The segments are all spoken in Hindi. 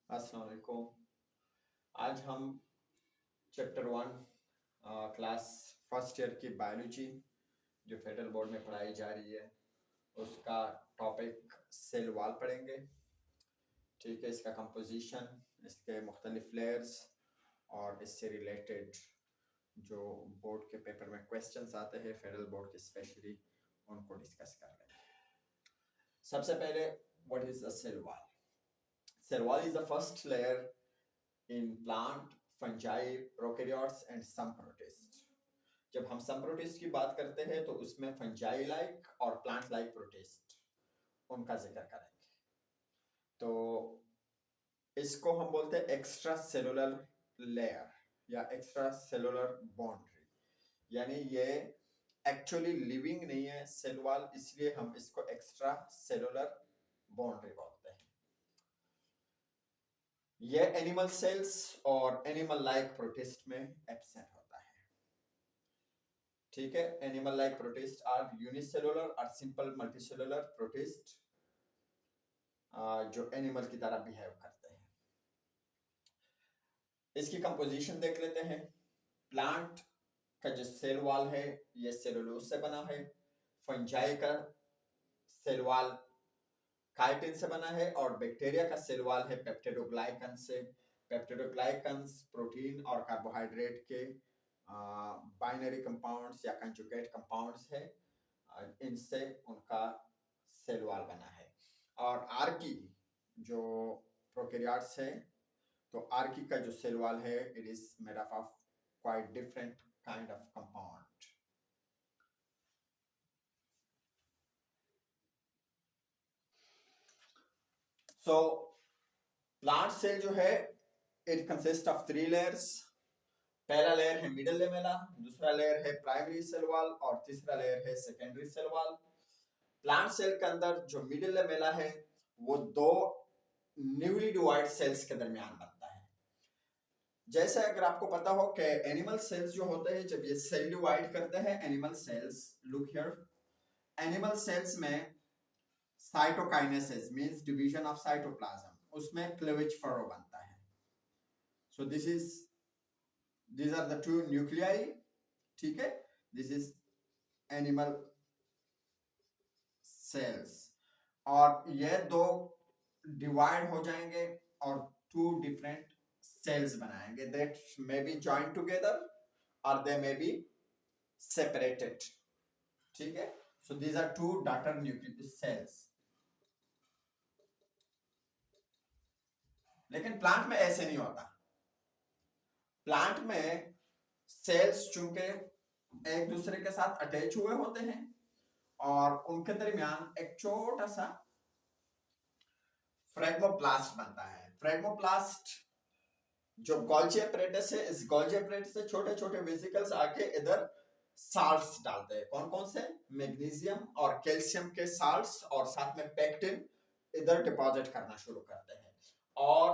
अस्सलाम वालेकुम। आज हम चैप्टर 1 क्लास फर्स्ट ईयर की बायोलॉजी जो फेडरल बोर्ड में पढ़ाई जा रही है उसका टॉपिक सेल वॉल पढ़ेंगे। ठीक है, इसका कंपोजिशन, इसके मुख्तलिफ लेयर्स और इससे रिलेटेड जो बोर्ड के पेपर में क्वेश्चंस आते हैं फेडरल बोर्ड के स्पेशली, उनको डिस्कस कर लेंगे। सबसे पहले, what is a cell wall? Cell wall is the first layer in plant, fungi, prokaryotes and some protists. जब हम some protist की बात करते हैं तो उसमें fungi like और plant like protist उनका जिक्र करेंगे। तो इसको हम बोलते हैं एक्स्ट्रा सेलुलर लेयर या एक्स्ट्रा सेलुलर बाउंड्री, यानी ये एक्चुअली लिविंग नहीं है सेल वॉल, इसलिए हम इसको एक्स्ट्रा सेलुलर बाउंड्री बोलते हैं। ये एनिमल सेल्स और एनिमल लाइक प्रोटिस्ट में एब्सेंट होता है। ठीक है, animal like protist are unicellular और सिंपल मल्टीसेलुलर प्रोटिस्ट जो एनिमल की तरह बिहेव करते हैं। इसकी कंपोजिशन देख लेते हैं। प्लांट का जो सेल वॉल है ये सेलुलोज से बना है। फंजाई का सेल वॉल काइटिन से बना है और बैक्टीरिया का सेल वॉल है पेप्टिडोग्लाइकन से। पेप्टिडोग्लाइकन्स प्रोटीन और कार्बोहाइड्रेट के बाइनरी कंपाउंड्स या कंजुगेट कंपाउंड्स है, इनसे उनका सेल वॉल बना है। और आर्की जो प्रोकैरियोट्स है, तो आर्की का जो सेल वॉल है it is made up of quite different kind of compound. So plant cell जो है इट कंसिस्ट ऑफ 3 लेयर्स। पहला लेयर है मिडल लेमेला, दूसरा लेयर है प्राइमरी सेल वॉल और तीसरा लेयर है secondary cell wall. Plant cell के अंदर जो मिडिल लेमेला है वो दो न्यूली डिवाइड सेल्स के दरमियान बनता है। जैसे अगर आपको पता हो कि एनिमल सेल्स जो होते हैं जब ये सेल डिवाइड करते हैं, animal cells, look here, animal cells में cytokinesis means division of cytoplasm, उसमें क्लीवेज फरो बनता है। सो these are the two nuclei, ठीक है, दिस इज एनिमल सेल्स, और ये दो डिवाइड हो जाएंगे और टू डिफरेंट सेल्स बनाएंगे that may be joint together और दे मे बी सेपरेटेड। ठीक है, so these are two daughter nucleus cells. लेकिन प्लांट में ऐसे नहीं होता। प्लांट में सेल्स चूंकि एक दूसरे के साथ अटैच हुए होते हैं और उनके दरमियान एक छोटा सा फ्रेगमोप्लास्ट बनता है। फ्रेगमोप्लास्ट जो गोल्जी एपरेटस है, इस गोल्जी एपरेटस से छोटे छोटे वेसिकल्स आके इधर साल्ट्स डालते हैं। कौन कौन से? मैग्नीशियम और कैल्शियम के साल्ट्स और साथ में पेक्टिन इधर डिपॉजिट करना शुरू करते हैं और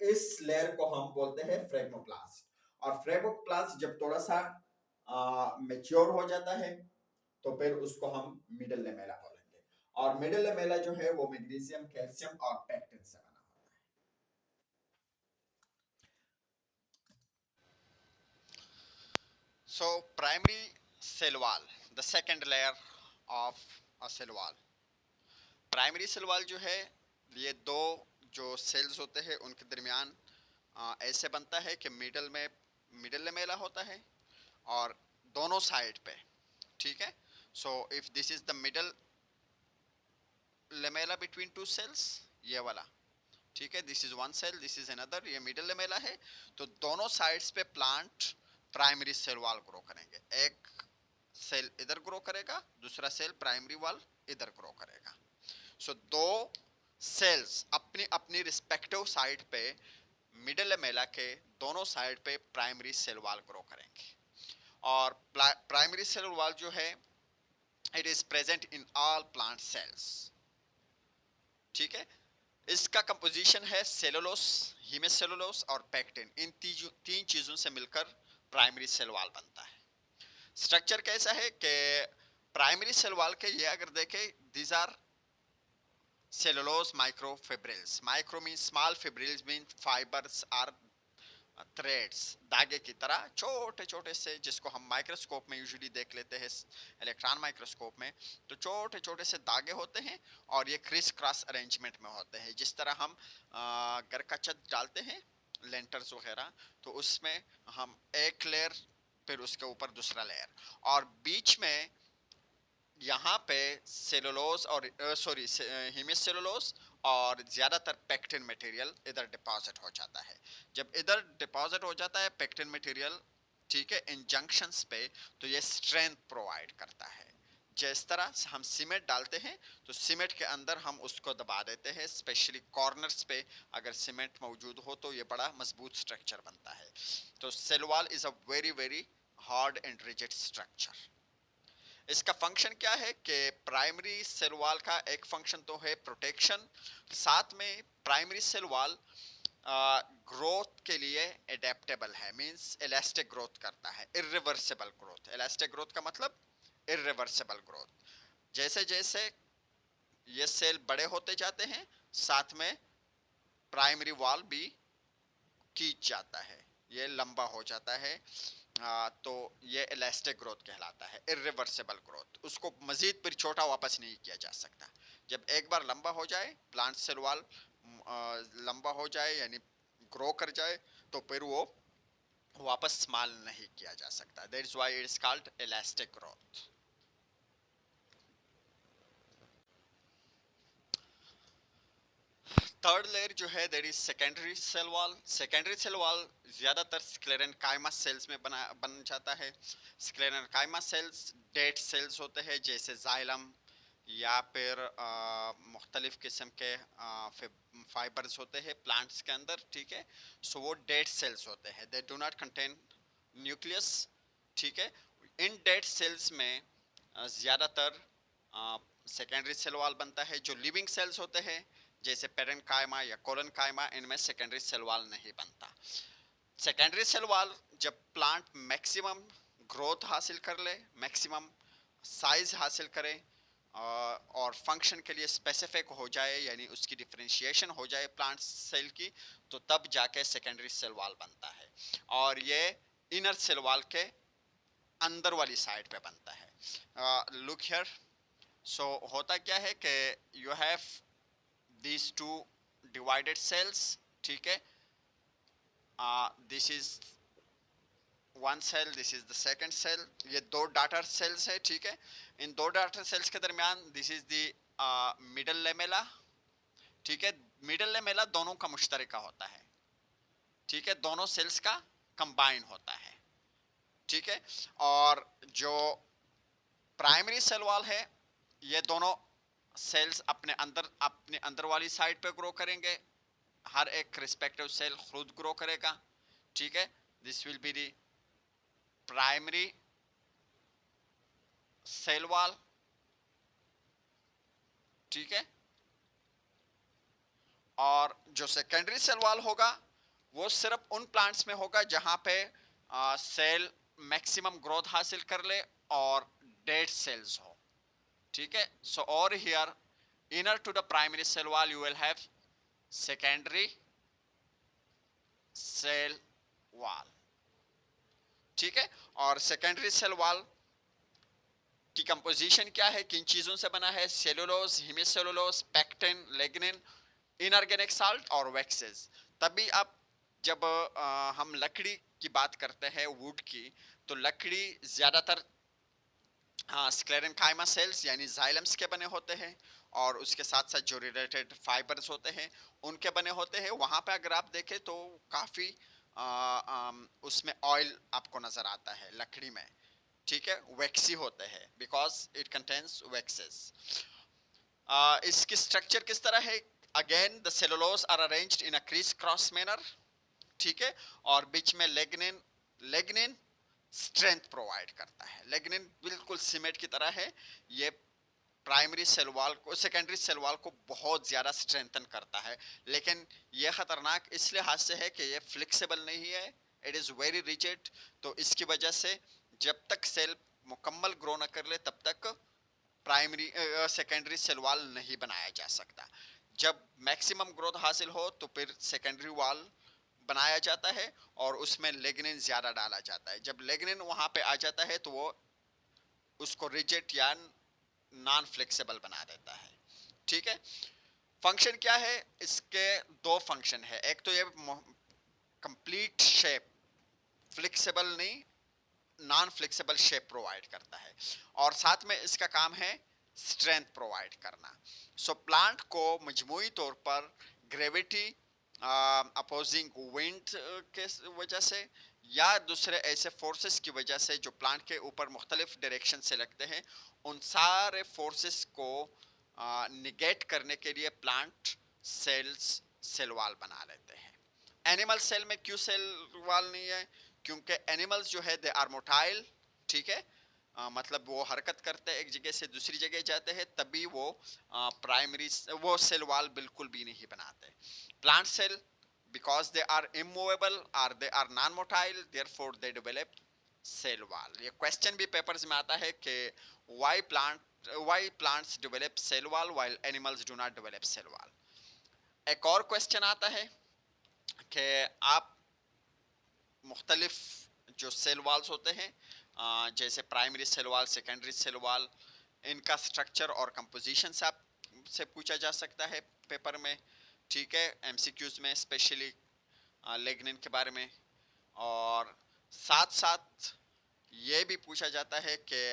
इस लेयर को हम बोलते हैं फ्रेगमोप्लास्ट। और फ्रेगमोप्लास्ट जब थोड़ा सा मैच्योर हो जाता है तो फिर उसको हम मिडल लेमेला बोलेंगे। और मिडल लेमेला जो है वो मैग्नीशियम, कैल्शियम और पेक्टिन से बना होता है। So primary cell wall, the second layer of a cell wall. Primary cell wall जो है ये दो जो सेल्स होते हैं उनके दरमियान ऐसे बनता है कि मिडल लेमेला होता है और दोनों साइड पे, ठीक है। So if this is the middle lamella between two cells, ये वाला, ठीक है, this is one cell, this is another, ये मिडल लेमेला है। तो दोनों साइड्स पे plant primary cell wall grow करेंगे। एक सेल इधर ग्रो करेगा, दूसरा सेल प्राइमरी वॉल इधर ग्रो करेगा। सो दो सेल्स अपनी अपनी रिस्पेक्टिव साइड पे मिडल लेमेला के दोनों साइड पे प्राइमरी सेल वॉल ग्रो करेंगे। और प्राइमरी सेल वॉल जो है it is present in all plant cells, ठीक है। इसका कंपोजिशन है सेलुलोस, हीमेसेलुलोस और पेक्टिन। इन तीन चीजों से मिलकर प्राइमरी सेल वॉल बनता है। स्ट्रक्चर कैसा है कि प्राइमरी सेल वॉल के ये अगर देखें, these are cellulose microfibrils. Micro means small, fibrils means fibers are threads, धागे की तरह छोटे छोटे से, जिसको हम माइक्रोस्कोप में यूजुअली देख लेते हैं इलेक्ट्रॉन माइक्रोस्कोप में, तो छोटे छोटे से धागे होते हैं और ये क्रिस क्रॉस अरेंजमेंट में होते हैं। जिस तरह हम घर का छत डालते हैं लेंटर्स वगैरह, तो उसमें हम एक लेयर, फिर उसके ऊपर दूसरा लेयर, और बीच में यहाँ पे सेलुलोज और सॉरी हेमिसेलुलोज और ज़्यादातर पेक्टिन मटेरियल इधर डिपॉजिट हो जाता है। जब इधर डिपॉजिट हो जाता है पेक्टिन मटेरियल, ठीक है, इन जंक्शंस पे, तो ये स्ट्रेंथ प्रोवाइड करता है। जिस तरह हम सीमेंट डालते हैं तो सीमेंट के अंदर हम उसको दबा देते हैं, स्पेशली कॉर्नर्स पे अगर सीमेंट मौजूद हो तो ये बड़ा मजबूत स्ट्रक्चर बनता है। तो cell wall is a very very hard and rigid structure. इसका फंक्शन क्या है कि प्राइमरी सेल वॉल का एक फंक्शन तो है प्रोटेक्शन, साथ में प्राइमरी सेल वॉल ग्रोथ के लिए एडेप्टेबल है, मींस इलास्टिक ग्रोथ करता है, इरिवर्सिबल ग्रोथ। इलास्टिक ग्रोथ का मतलब इरिवर्सिबल ग्रोथ। जैसे जैसे ये सेल बड़े होते जाते हैं, साथ में प्राइमरी वॉल भी खींच जाता है, ये लंबा हो जाता है। तो ये इलास्टिक ग्रोथ कहलाता है, इरिवर्सिबल ग्रोथ। उसको मजीद फिर छोटा वापस नहीं किया जा सकता। जब एक बार लंबा हो जाए, प्लांट सेल वॉल लंबा हो जाए यानी ग्रो कर जाए, तो फिर वो वापस स्मॉल नहीं किया जा सकता। That is why it is called elastic growth. Third layer जो है that is secondary cell wall. Secondary cell wall ज्यादातर स्क्लेरेनकाइमा सेल्स में बन जाता है। स्क्लेरेनकाइमा सेल्स डेड सेल्स होते हैं, जैसे जाइलम या फिर मुख्तलिफ किस्म के फाइबर्स होते हैं प्लांट्स के अंदर, ठीक है। सो वो डेड सेल्स होते हैं, they do not contain nucleus, ठीक है। इन डेड सेल्स में ज़्यादातर सेकेंडरी सेल वॉल बनता है। जो लिविंग सेल्स होते हैं जैसे पेरेन्काइमा या कोलेनकाइमा, इनमें सेकेंडरी सेल वॉल नहीं बनता। सेकेंडरी सेल वॉल जब प्लांट मैक्सिमम ग्रोथ हासिल कर ले, मैक्सिमम साइज हासिल करे और फंक्शन के लिए स्पेसिफिक हो जाए, यानी उसकी डिफरेंशिएशन हो जाए प्लांट सेल की, तो तब जाके सेकेंडरी सेल वॉल बनता है। और ये इनर सेल वॉल के अंदर वाली साइड पे बनता है। Look here. सो होता क्या है कि you have these two divided cells, ठीक है। This is one cell, this is the second cell, ये दो डाटर सेल्स है, ठीक है। इन दो डाटर सेल्स के दरमियान this is the middle lamella, ठीक है। मिडल लेमेला दोनों का मुश्तरका होता है, ठीक है, दोनों सेल्स का कंबाइन होता है, ठीक है। और जो प्राइमरी सेल वॉल है, ये दोनों सेल्स अपने अंदर वाली साइड पे ग्रो करेंगे, हर एक रिस्पेक्टिव सेल खुद ग्रो करेगा, ठीक है। This will be the primary cell wall, ठीक है। और जो सेकेंडरी सेल वॉल होगा वो सिर्फ उन प्लांट्स में होगा जहां पे सेल मैक्सिमम ग्रोथ हासिल कर ले और डेड सेल्स हो, ठीक है। सो और here inner to the primary cell wall you will have secondary cell wall, ठीक है। और सेकेंडरी सेल वॉल की कंपोजिशन क्या है, किन चीज़ों से बना है? Cellulose, hemicellulose, pectin, lignin, inorganic salt और वैक्सेस। तभी आप जब हम लकड़ी की बात करते हैं, वुड की, तो लकड़ी ज़्यादातर स्क्लेरेनकाइमा सेल्स यानी जाइलम्स के बने होते हैं, और उसके साथ साथ जो रिलेटेड फाइबर्स होते हैं उनके बने होते हैं। वहाँ पे अगर आप देखें तो काफ़ी उसमें ऑयल आपको नज़र आता है लकड़ी में, ठीक है, वैक्सी होते हैं बिकॉज इट कंटेन्स वैक्सेस। इसकी स्ट्रक्चर किस तरह है? Again the cellulose are arranged in a criss cross manner, ठीक है। और बीच में लेग्निन, लेग्निन स्ट्रेंथ प्रोवाइड करता है। लेग्निन बिल्कुल सीमेंट की तरह है, ये प्राइमरी सेल वॉल को, सेकेंडरी सेल वॉल को बहुत ज़्यादा स्ट्रेंथन करता है। लेकिन ये ख़तरनाक इस लिहाज से है कि ये फ्लेक्सिबल नहीं है, इट इज़ वेरी रिजिड। तो इसकी वजह से जब तक सेल मुकम्मल ग्रो न कर ले तब तक प्राइमरी सेकेंडरी सेल वॉल नहीं बनाया जा सकता। जब मैक्सिमम ग्रोथ हासिल हो तो फिर सेकेंडरी वॉल बनाया जाता है और उसमें लेग्निन ज्यादा डाला जाता है। जब लेग्निन वहां पे आ जाता है तो वो उसको रिजिड या नॉन फ्लेक्सिबल बना देता है। ठीक है, फंक्शन क्या है इसके? दो फंक्शन है। एक तो ये कंप्लीट शेप, फ्लेक्सिबल नहीं, नॉन फ्लेक्सिबल शेप प्रोवाइड करता है, और साथ में इसका काम है स्ट्रेंथ प्रोवाइड करना। सो प्लांट को मजमूई तौर पर ग्रेविटी, अपोजिंग विंड के वजह से या दूसरे ऐसे फोर्सेस की वजह से जो प्लांट के ऊपर मुख्तलिफ डायरेक्शन से लगते हैं, उन सारे फोर्सेस को निगेट करने के लिए प्लांट सेल्स सेल वॉल बना लेते हैं। एनिमल सेल में क्यों सेल वॉल नहीं है? क्योंकि एनिमल्स जो है दे आर मोटाइल, ठीक है, मतलब वो हरकत करते हैं, एक जगह से दूसरी जगह जाते हैं, तभी वो प्राइमरी वो सेल वॉल बिल्कुल भी नहीं बनाते। Plant cell because they are immovable और they are non motile, therefore they develop cell wall. ये क्वेश्चन भी पेपर्स में आता है कि why plants develop cell wall while animals do not develop cell wall. एक और क्वेश्चन आता है कि आप मुख्तलिफ जो सेल वाल्स होते हैं, जैसे primary cell wall, secondary cell wall, इनका स्ट्रक्चर और कंपोजिशन से आप से पूछा जा सकता है पेपर में। ठीक है, एमसीक्यूज में स्पेशली लेग्निन के बारे में। और साथ साथ ये भी पूछा जाता है कि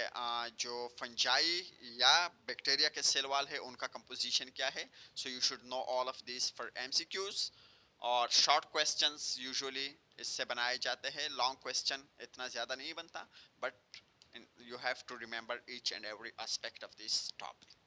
जो फंजाई या बैक्टीरिया के सेल वाल है उनका कंपोजिशन क्या है। So you should know all of this for MCQs. और शॉर्ट क्वेश्चंस यूजुअली इससे बनाए जाते हैं, लॉन्ग क्वेश्चन इतना ज़्यादा नहीं बनता, but you have to remember each and every aspect of this topic.